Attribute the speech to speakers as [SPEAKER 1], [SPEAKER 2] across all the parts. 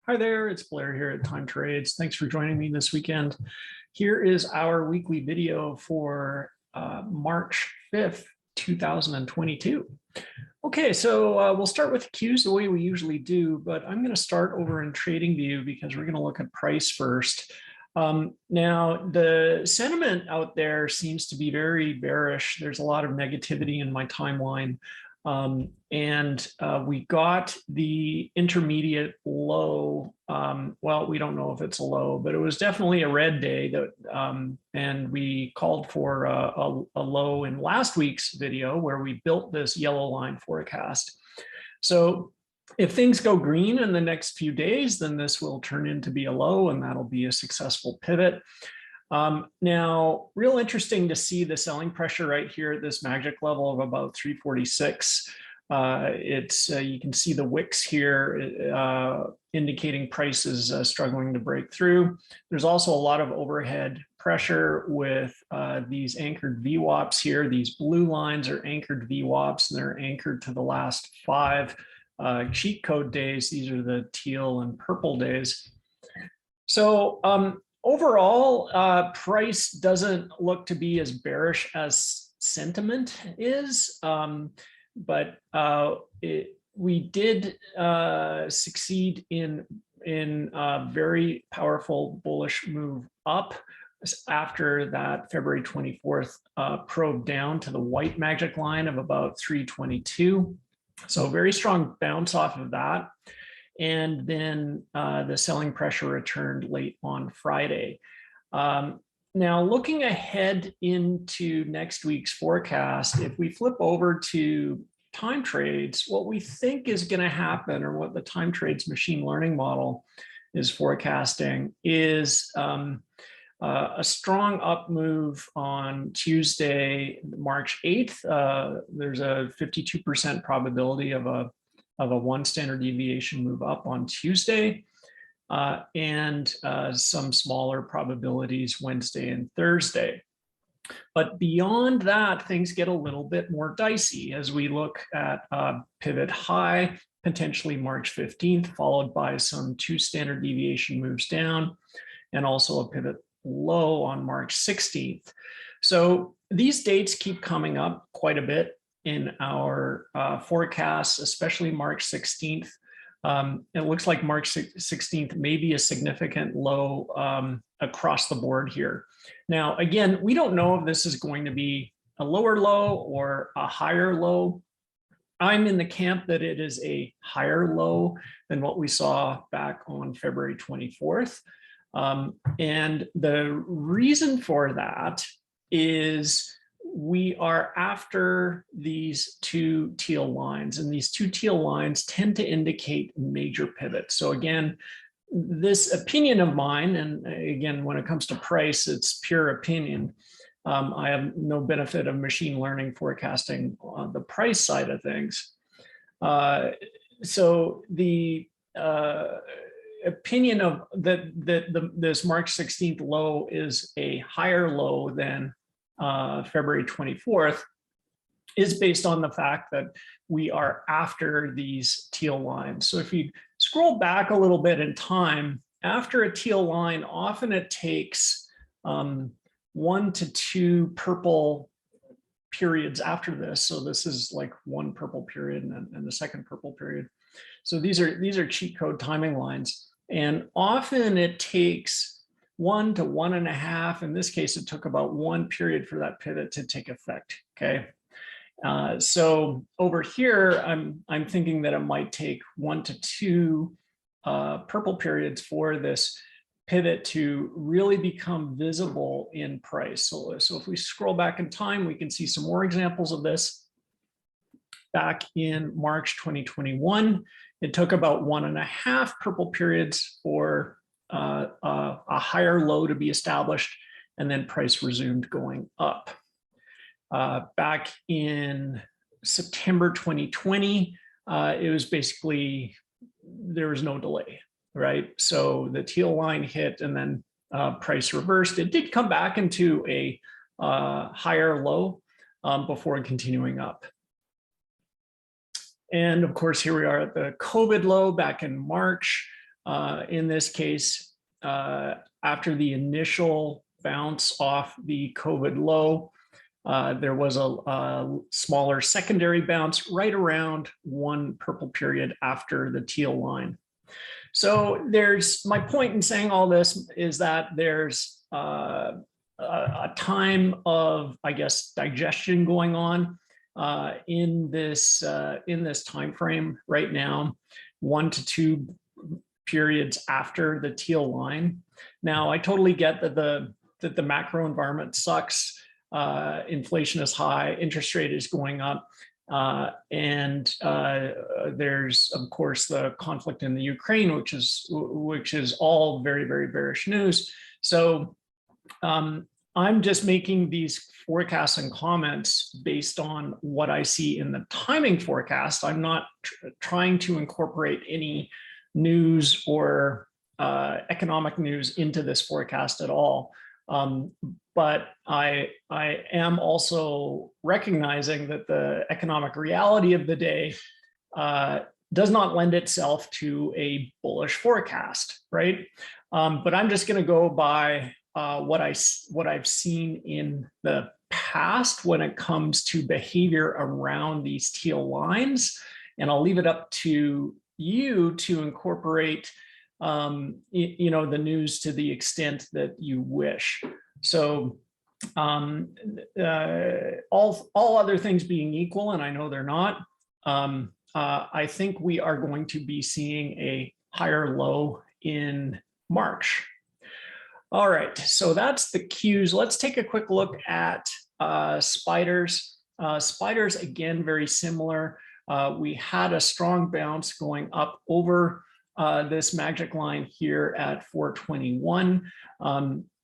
[SPEAKER 1] Hi there, it's Blair here at Time Trades. Thanks for joining me this weekend. Here is our weekly video for March 5th, 2022. Okay, so we'll start with cues the way we usually do, but I'm going to start over in TradingView because we're going to look at price first. Now, the sentiment out there seems to be very bearish. There's a lot of negativity in my timeline. We got the intermediate low. Well, we don't know if it's a low, but it was definitely a red day that, and we called for a low in last week's video where we built this yellow line forecast. So if things go green in the next few days, then this will turn into be a low and that'll be a successful pivot. Now, real interesting to see the selling pressure right here at this magic level of about 346. You can see the wicks here indicating prices struggling to break through. There's also a lot of overhead pressure with these anchored VWAPs here. These blue lines are anchored VWAPs and they're anchored to the last 5 cheat code days. These are the teal and purple days. So overall, price doesn't look to be as bearish as sentiment is, but we did succeed in a very powerful bullish move up after that February 24th probe down to the white magic line of about 322. So very strong bounce off of that. And then the selling pressure returned late on Friday. Now, looking ahead into next week's forecast, if we flip over to Time Trades, what we think is going to happen, or what the Time Trades machine learning model is forecasting, is a strong up move on Tuesday, March 8th. There's a 52% probability of a 1 standard deviation move up on Tuesday, and some smaller probabilities Wednesday and Thursday. But beyond that, things get a little bit more dicey as we look at pivot high, potentially March 15th, followed by some 2 standard deviation moves down, and also a pivot low on March 16th. So these dates keep coming up quite a bit in our forecasts, especially March 16th. It looks like March 16th may be a significant low across the board here. Now, again, we don't know if this is going to be a lower low or a higher low. I'm in the camp that it is a higher low than what we saw back on February 24th. And the reason for that is we are after these 2 teal lines, and these 2 teal lines tend to indicate major pivots. So again, this opinion of mine, and again, when it comes to price, it's pure opinion. I have no benefit of machine learning forecasting on the price side of things. So the opinion of this March 16th low is a higher low than February 24th is based on the fact that we are after these teal lines. So if you scroll back a little bit in time, after a teal line, often it takes 1 to 2 purple periods after this. So this is like 1 purple period and the second purple period. So these are cheat code timing lines. And often it takes 1 to 1.5. In this case, it took about 1 period for that pivot to take effect. Okay. So over here, I'm thinking that it might take 1 to 2 purple periods for this pivot to really become visible in price. So if we scroll back in time, we can see some more examples of this. Back in March 2021, it took about 1.5 purple periods for a higher low to be established, and then price resumed going up. Back in September 2020, it was basically, there was no delay, right? So the teal line hit and then price reversed. It did come back into a higher low before continuing up. And of course, here we are at the COVID low back in March. In this case, after the initial bounce off the COVID low, there was a smaller secondary bounce right around one purple period after the teal line. So there's, my point in saying all this is that there's a time of, I guess, digestion going on in this time frame right now, 1 to 2 periods after the teal line. Now, I totally get that the macro environment sucks. Inflation is high, interest rate is going up, and there's of course the conflict in the Ukraine, which is all very, very bearish news. So I'm just making these forecasts and comments based on what I see in the timing forecast. I'm not trying to incorporate any news or economic news into this forecast at all. But I am also recognizing that the economic reality of the day does not lend itself to a bullish forecast, right? But I'm just going to go by what I've seen in the past when it comes to behavior around these teal lines, and I'll leave it up to you to incorporate the news to the extent that you wish. So all other things being equal, and I know they're not, I think we are going to be seeing a higher low in March. All right, so that's the cues. Let's take a quick look at spiders. Spiders, again, very similar. We had a strong bounce going up over this magic line here at 421,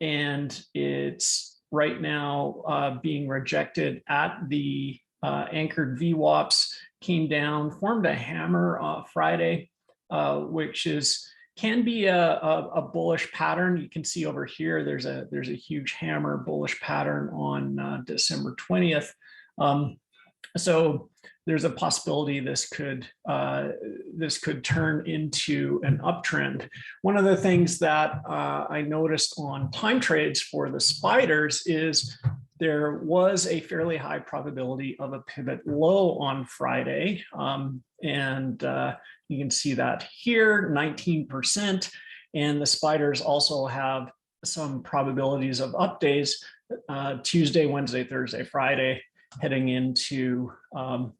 [SPEAKER 1] and it's right now being rejected at the anchored VWAPs, came down, formed a hammer Friday, which can be a bullish pattern. You can see over here, there's a huge hammer bullish pattern on December 20th. So there's a possibility this could turn into an uptrend. One of the things that I noticed on time trades for the spiders is there was a fairly high probability of a pivot low on Friday, and you can see that here, 19%. And the spiders also have some probabilities of up days, Tuesday, Wednesday, Thursday, Friday, heading into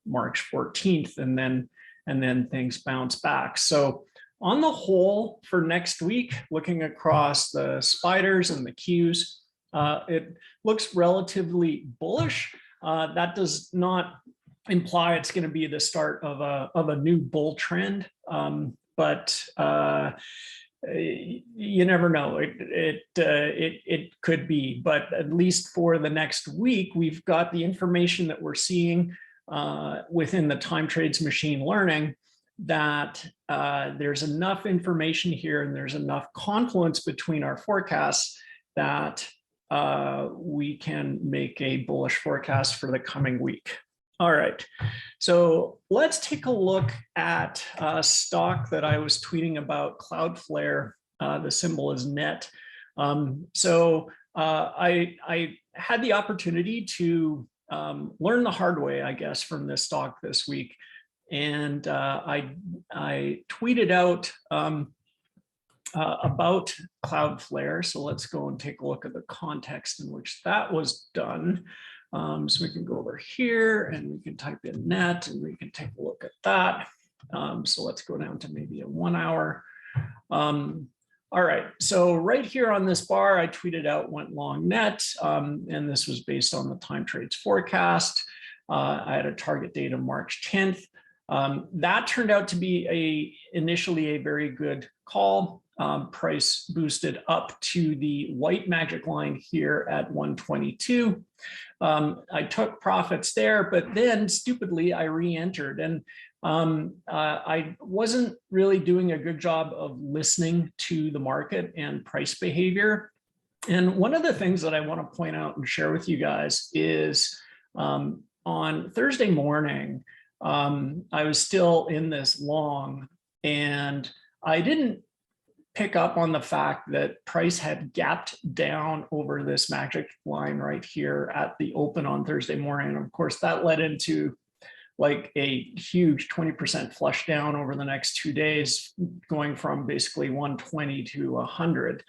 [SPEAKER 1] March 14th, and then things bounce back. So on the whole, for next week, looking across the spiders and the Qs, it looks relatively bullish. That does not imply it's going to be the start of a new bull trend, but you never know. It could be, but at least for the next week, we've got the information that we're seeing within the time trades machine learning that there's enough information here and there's enough confluence between our forecasts that we can make a bullish forecast for the coming week. All right, so let's take a look at a stock that I was tweeting about, Cloudflare. The symbol is NET. So I had the opportunity to learn the hard way, I guess, from this stock this week. And I tweeted out about Cloudflare. So let's go and take a look at the context in which that was done. So we can go over here and we can type in net and we can take a look at that. So let's go down to maybe a 1 hour. All right, so right here on this bar, I tweeted out went long net, and this was based on the time trades forecast. I had a target date of March 10th. That turned out to be initially a very good call. Price boosted up to the white magic line here at 122. I took profits there, but then stupidly I re-entered, and I wasn't really doing a good job of listening to the market and price behavior. And one of the things that I want to point out and share with you guys is on Thursday morning, I was still in this long, and I didn't pick up on the fact that price had gapped down over this magic line right here at the open on Thursday morning. And of course, that led into like a huge 20% flush down over the next 2 days, going from basically 120 to 100.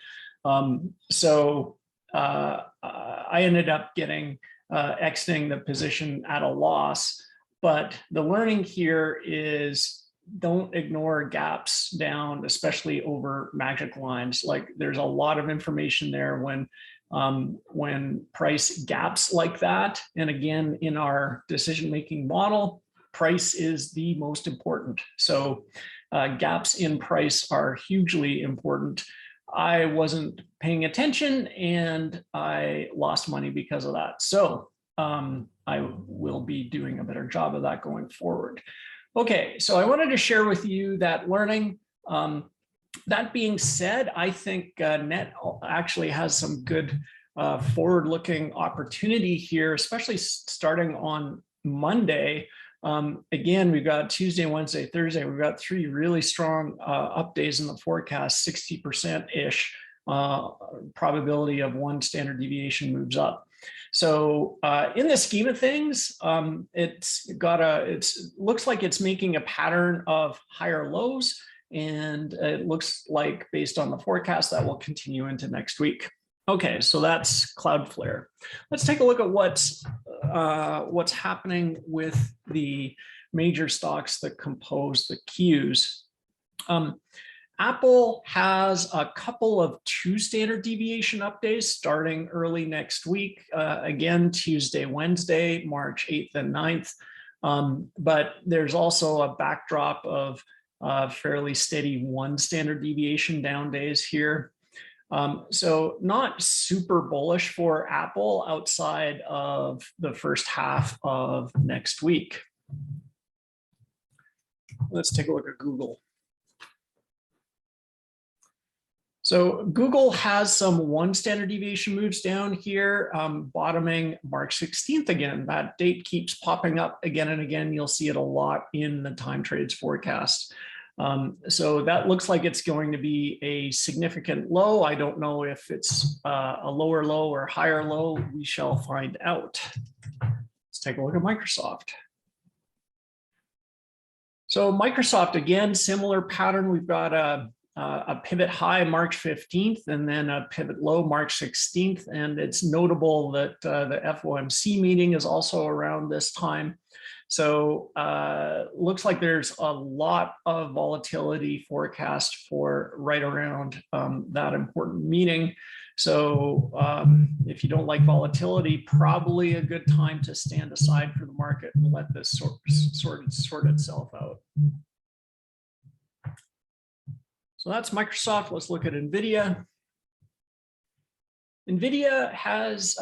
[SPEAKER 1] I ended up exiting the position at a loss. But the learning here is don't ignore gaps down, especially over magic lines. Like there's a lot of information there when price gaps like that. And again, in our decision-making model, price is the most important. So gaps in price are hugely important. I wasn't paying attention and I lost money because of that. So I will be doing a better job of that going forward. Okay, so I wanted to share with you that learning. That being said, I think Net actually has some good forward-looking opportunity here, especially starting on Monday. Again, we've got Tuesday, Wednesday, Thursday. We've got 3 really strong up days in the forecast, 60%-ish probability of 1 standard deviation moves up. So in the scheme of things, it looks like it's making a pattern of higher lows, and it looks like based on the forecast that will continue into next week. Okay, so that's Cloudflare. Let's take a look at what's happening with the major stocks that compose the Qs. Apple has a couple of 2 standard deviation updates starting early next week. Again, Tuesday, Wednesday, March 8th and 9th. But there's also a backdrop of fairly steady 1 standard deviation down days here. So not super bullish for Apple outside of the first half of next week. Let's take a look at Google. So Google has some 1 standard deviation moves down here, bottoming March 16th again. That date keeps popping up again and again. You'll see it a lot in the time trades forecast. So that looks like it's going to be a significant low. I don't know if it's a lower low or higher low. We shall find out. Let's take a look at Microsoft. So Microsoft, again, similar pattern. We've got a pivot high March 15th and then a pivot low March 16th. And it's notable that the FOMC meeting is also around this time. So looks like there's a lot of volatility forecast for right around that important meeting. So if you don't like volatility, probably a good time to stand aside for the market and let this sort itself out. So that's Microsoft. Let's look at NVIDIA. NVIDIA has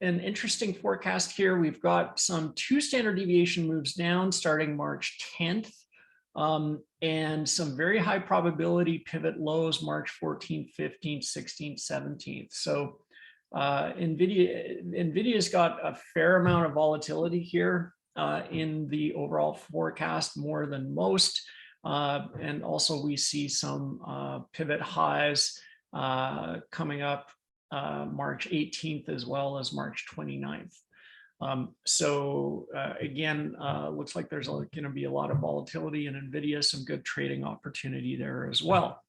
[SPEAKER 1] an interesting forecast here. We've got some 2 standard deviation moves down starting March 10th and some very high probability pivot lows March 14th, 15th, 16th, 17th. So NVIDIA's got a fair amount of volatility here in the overall forecast, more than most. And also we see some pivot highs coming up March 18th as well as March 29th. Again, looks like there's going to be a lot of volatility in NVIDIA, some good trading opportunity there as well.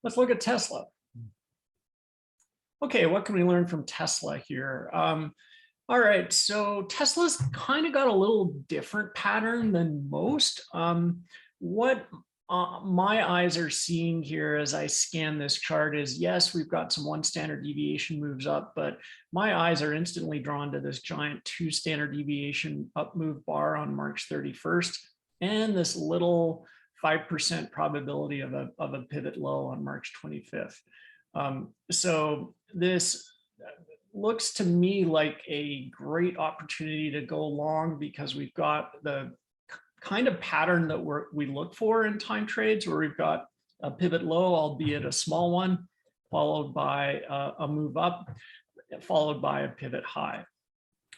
[SPEAKER 1] Let's look at Tesla. Okay, what can we learn from Tesla here? All right, so Tesla's kind of got a little different pattern than most. What my eyes are seeing here as I scan this chart is, yes, we've got some 1 standard deviation moves up, but my eyes are instantly drawn to this giant 2 standard deviation up move bar on March 31st and this little 5% probability of a pivot low on March 25th. So this looks to me like a great opportunity to go long because we've got the kind of pattern that we look for in time trades, where we've got a pivot low, albeit a small one, followed by a move up, followed by a pivot high.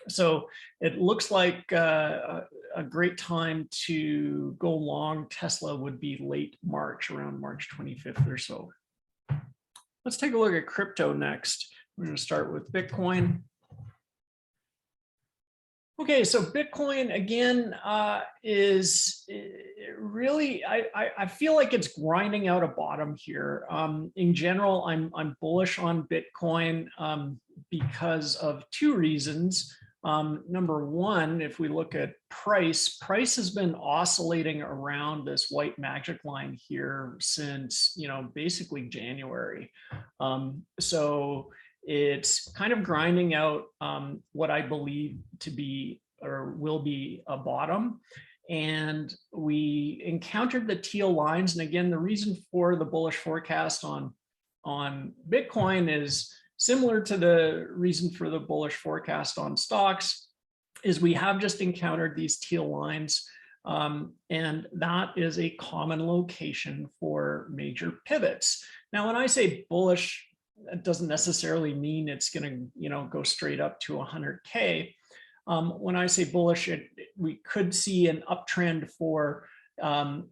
[SPEAKER 1] So it looks like a great time to go long Tesla would be late March, around March 25th or so. Let's take a look at crypto next. We're going to start with Bitcoin. Okay, so Bitcoin again is really, I feel like it's grinding out a bottom here. In general, I'm bullish on Bitcoin because of two reasons. Number one, if we look at price has been oscillating around this white magic line here since, basically January. So it's kind of grinding out what I believe to be or will be a bottom. And we encountered the teal lines. And again, the reason for the bullish forecast on Bitcoin is similar to the reason for the bullish forecast on stocks, is we have just encountered these teal lines. And that is a common location for major pivots. Now, when I say bullish, it doesn't necessarily mean it's going to, go straight up to 100K. When I say bullish, we could see an uptrend for, 2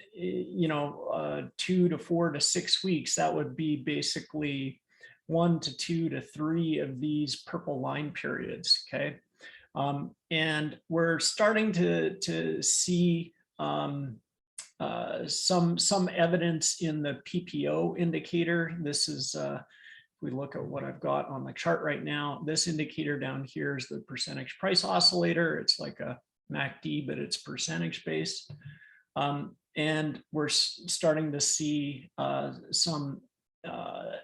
[SPEAKER 1] to 4 to 6 weeks. That would be basically 1 to 2 to 3 of these purple line periods. Okay, and we're starting to see some evidence in the PPO indicator. This is if we look at what I've got on the chart right now, this indicator down here is the percentage price oscillator. It's like a MACD, but it's percentage based. And we're starting to see some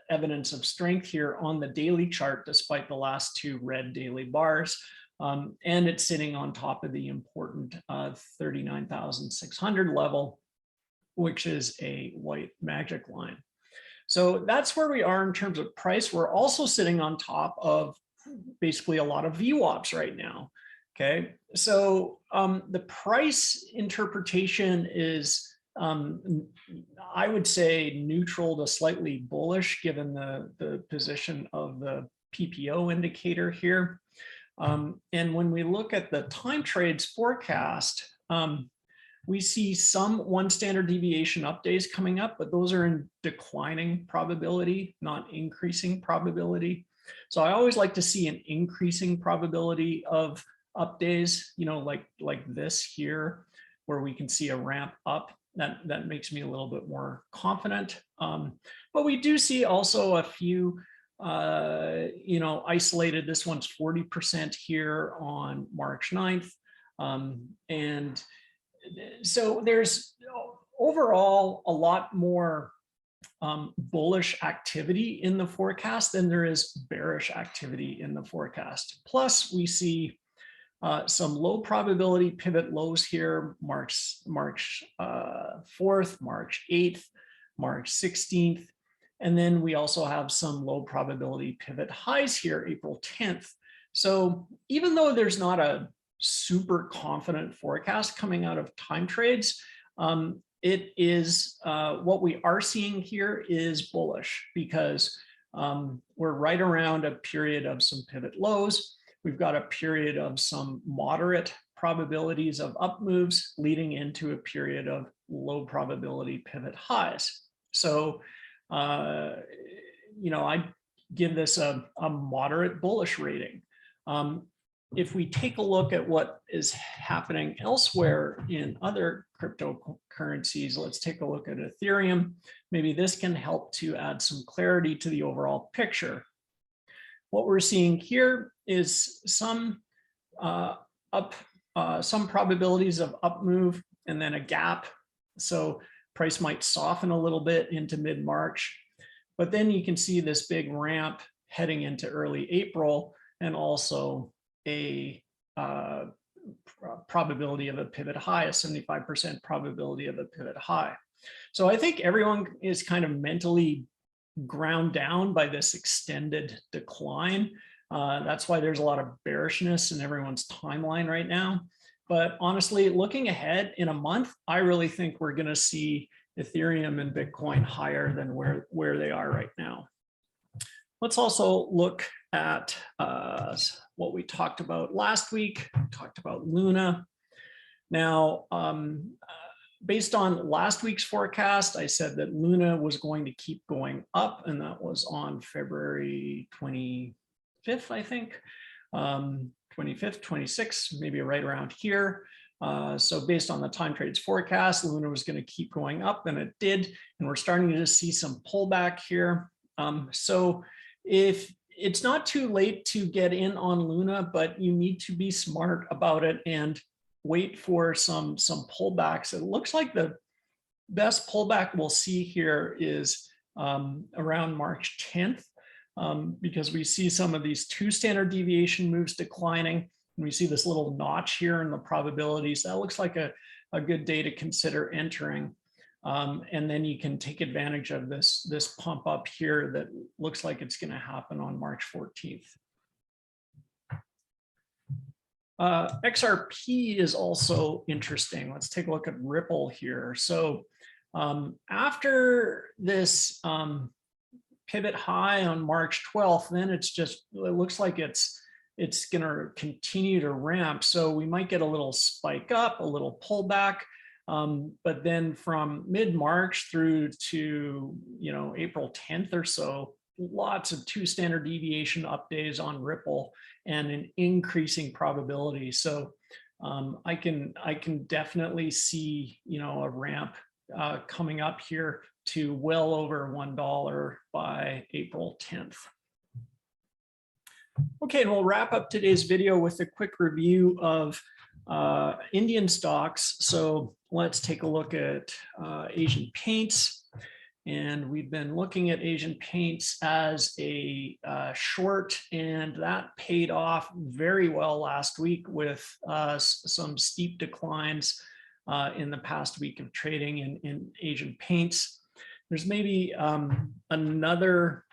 [SPEAKER 1] evidence of strength here on the daily chart, despite the last two red daily bars. And it's sitting on top of the important 39,600 level, which is a white magic line. So that's where we are in terms of price. We're also sitting on top of basically a lot of VWAPs right now. Okay, so the price interpretation is, I would say, neutral to slightly bullish, given the position of the PPO indicator here. And when we look at the time trades forecast, we see some 1 standard deviation up days coming up, but those are in declining probability, not increasing probability. So I always like to see an increasing probability of up days, like this here, where we can see a ramp up. That makes me a little bit more confident. But we do see also a few, isolated. This one's 40% here on March 9th. And so there's overall a lot more bullish activity in the forecast than there is bearish activity in the forecast. Plus, we see some low probability pivot lows here, March 4th, March 8th, March 16th. And then we also have some low probability pivot highs here, April 10th. So even though there's not a super confident forecast coming out of time trades, it is what we are seeing here is bullish, because we're right around a period of some pivot lows. We've got a period of some moderate probabilities of up moves leading into a period of low probability pivot highs. So, I give this a moderate bullish rating. If we take a look at what is happening elsewhere in other cryptocurrencies, let's take a look at Ethereum. Maybe this can help to add some clarity to the overall picture. What we're seeing here is some probabilities of up move and then a gap. So price might soften a little bit into mid-March, but then you can see this big ramp heading into early April, and also a probability of a pivot high, a 75% probability of a pivot high. So I think everyone is kind of mentally ground down by this extended decline. That's why there's a lot of bearishness in everyone's timeline right now. But honestly, looking ahead in a month, I really think we're going to see Ethereum and Bitcoin higher than where they are right now. Let's also look at what we talked about last week. We talked about Luna. Now, based on last week's forecast, I said that Luna was going to keep going up, and that was on February 25th, I think, 25th, 26th, maybe right around here. So based on the time trades forecast, Luna was going to keep going up, and it did, and we're starting to see some pullback here. So if it's not too late to get in on Luna, but you need to be smart about it and wait for some pullbacks. It looks like the best pullback we'll see here is around March 10th, because we see some of these 2 standard deviation moves declining. And we see this little notch here in the probabilities. That looks like a good day to consider entering. And then you can take advantage of this pump up here that looks like it's going to happen on March 14th. XRP is also interesting. Let's take a look at Ripple here. So after this pivot high on March 12th, then it looks like it's going to continue to ramp. So we might get a little spike up, a little pullback. But then from mid-March through to, April 10th or so, lots of 2 standard deviation up days on Ripple and an increasing probability. So I can definitely see, a ramp coming up here to well over $1 by April 10th. Okay, and we'll wrap up today's video with a quick review of Indian stocks. So let's take a look at Asian paints. And we've been looking at Asian paints as a short, and that paid off very well last week with some steep declines in the past week of trading in Asian paints. There's maybe another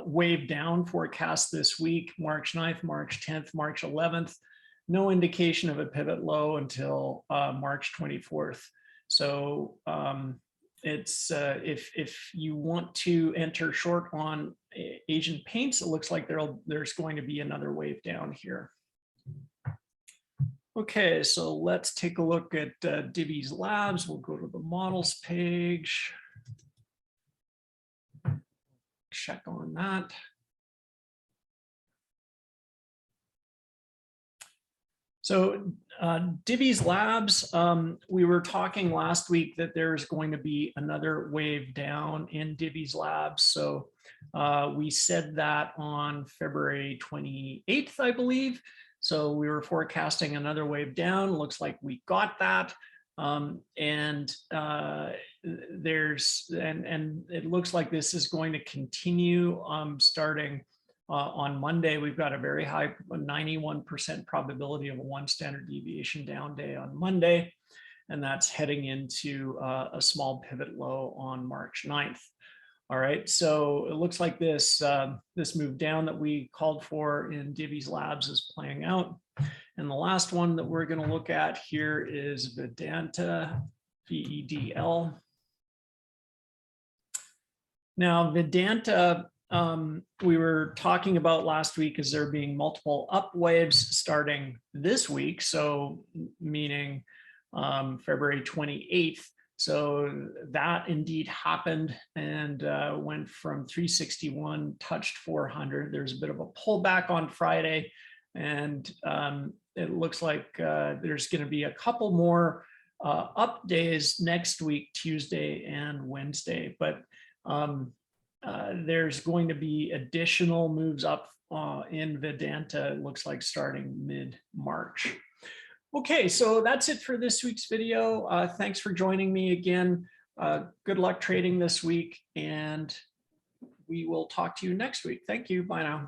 [SPEAKER 1] wave down forecast this week, March 9th, March 10th, March 11th. No indication of a pivot low until March 24th. So it's if you want to enter short on Asian paints, it looks like there's going to be another wave down here. Okay, so let's take a look at Divi's Labs. We'll go to the models page. Check on that. So Divi's Labs, we were talking last week that there's going to be another wave down in Divi's Labs. So we said that on February 28th, I believe. So we were forecasting another wave down. Looks like we got that. And it looks like this is going to continue starting on Monday. We've got a very high 91% probability of a 1 standard deviation down day on Monday, and that's heading into a small pivot low on March 9th. All right, so it looks like this move down that we called for in Divi's Labs is playing out. And the last one that we're going to look at here is Vedanta, VEDL. Now, Vedanta, we were talking about last week as there being multiple up waves starting this week, so meaning February 28th. So that indeed happened and went from 361, touched 400. There's a bit of a pullback on Friday, and it looks like there's going to be a couple more up days next week, Tuesday and Wednesday. But there's going to be additional moves up in Vedanta, it looks like starting mid-March. Okay, so that's it for this week's video. Thanks for joining me again. Good luck trading this week, and we will talk to you next week. Thank you. Bye now.